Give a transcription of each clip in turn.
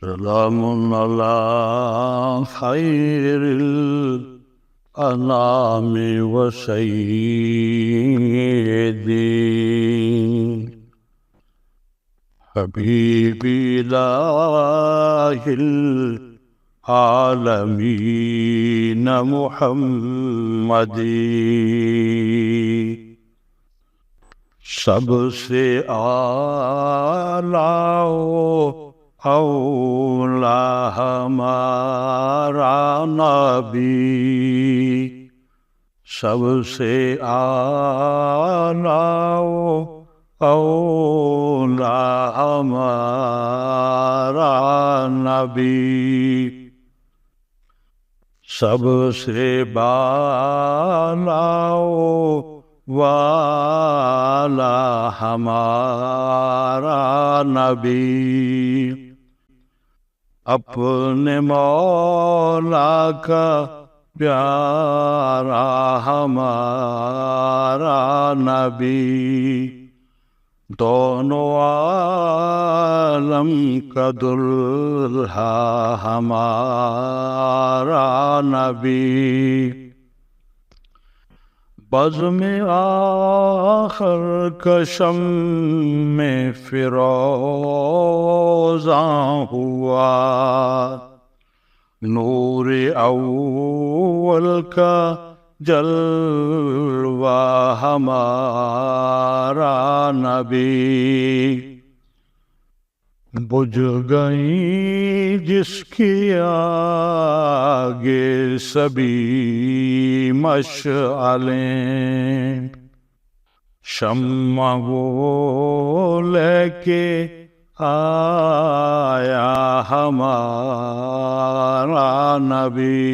سلام على خير الأنام وسيدي حبيبي إله العالمين محمد سب سے اعلیٰ اولا ہمارا نبی، سب سے اعلیٰ اولا ہمارا نبی، سب سے بالا والا ہمارا نبی، اپنے مولا کا پیارا ہمارا نبی، دونوں عالم کا دلہا ہمارا نبی، بزم آخر کا شمع فروزاں ہوا، نور اول کا جلوہ ہمارا نبی، بجھ گئی جس کی آگے سبھی مشعلیں، شمع وہ لے کے آیا ہمارا نبی،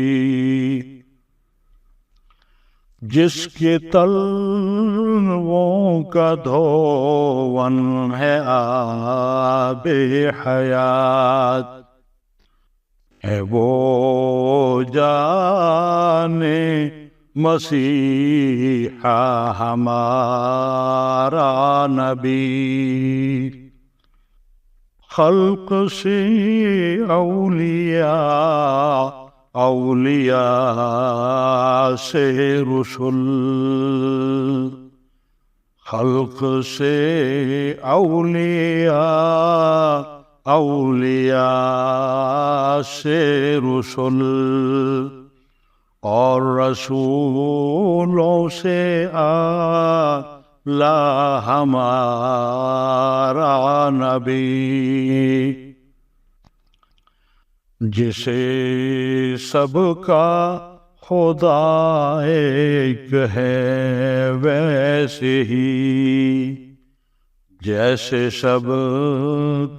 جس کے تلووں کا دھون ہے آب حیات، ہے وہ جانے مسیحا ہمارا نبی، خلق سے اولیاء، اولیاء سے رسل، خلق سے اولیاء، اولیاء سے رسل، اور رسولوں سے اعلیٰ ہمارا نبی، جسے سب کا خدا ایک ہے ویسے ہی، جیسے سب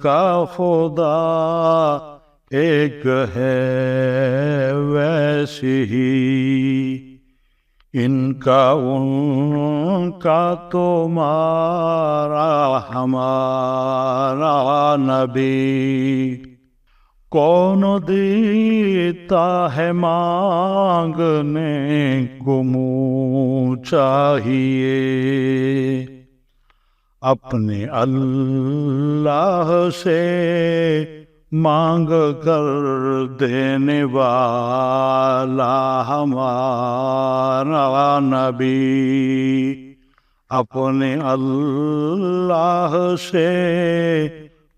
کا خدا ایک ہے ویسے ہی، ان کا ان کا تمہارا ہمارا نبی، کون دیتا ہے مانگنے کو منہ چاہیے، اپنے اللہ سے مانگ کر دینے والا ہمارا نبی، اپنے اللہ سے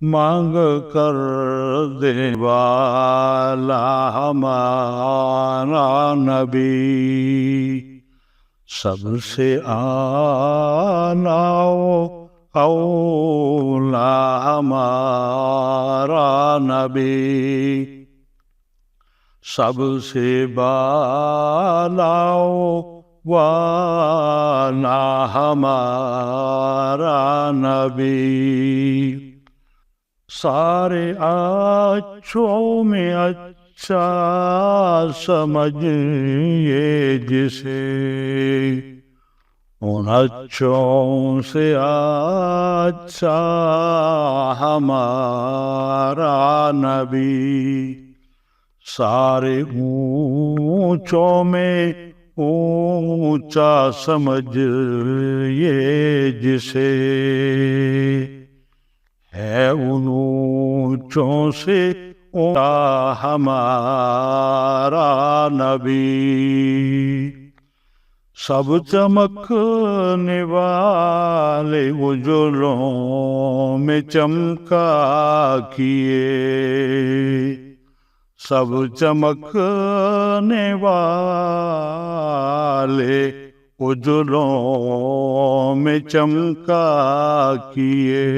مانگ کر دینے والا ہمارا نبی، سب سے اعلیٰ اولا ہمارا نبی، سب سے بالا والا ہمارا نبی، سارے اچھوں میں اچھا سمجھیے جسے، ان اچھوں سے اچھا ہمارا نبی، سارے اونچوں میں اونچا سمجھیے جسے، ہے ان اونچوں سے اونچا ہمارا نبی، سب چمکنے والے اجولوں میں چمکا کیے، سب چمکنے والے اجولوں میں چمکا کیے،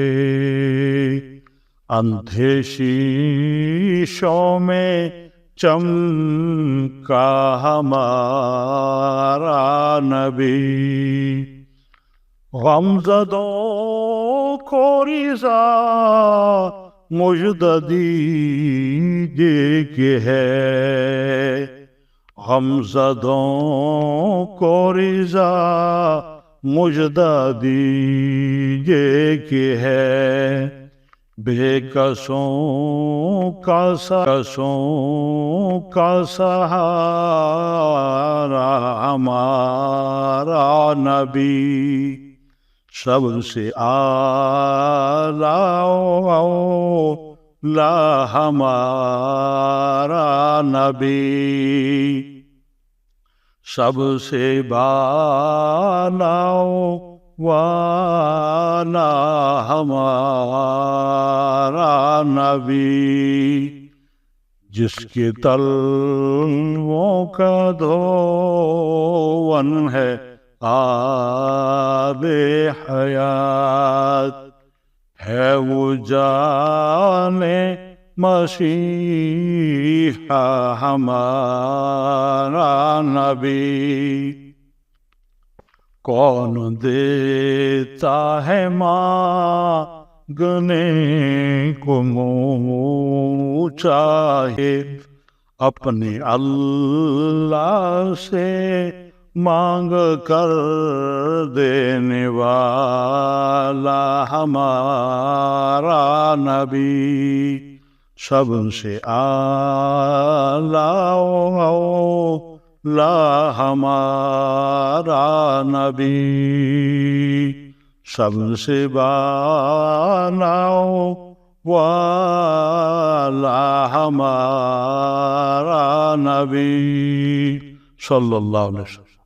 اندھے شیشوں میں چمکا ہمارا نبی، غمزدوں کو رضا مژدہ دیجیے کہ ہے، غمزدوں کو رضا مژدہ دیجیے کہ ہے، بے کسوں کا سہارا ہمارا نبی، سب سے اعلیٰ ہمارا نبی، سب سے بالا والا ہمارا نبی، جس کے تلووں کا دھون ہے آب حیات، ہے وہ جانے مسیحا ہمارا نبی، کون دیتا ہے مانگنے کو منہ چاہے، اپنے اللہ سے مانگ کر دینے والا ہمارا نبی، سب سے اعلیٰ ہمارا نبی، سب سے بالا والا ہمارا نبی، صلی اللہ علیہ وسلم۔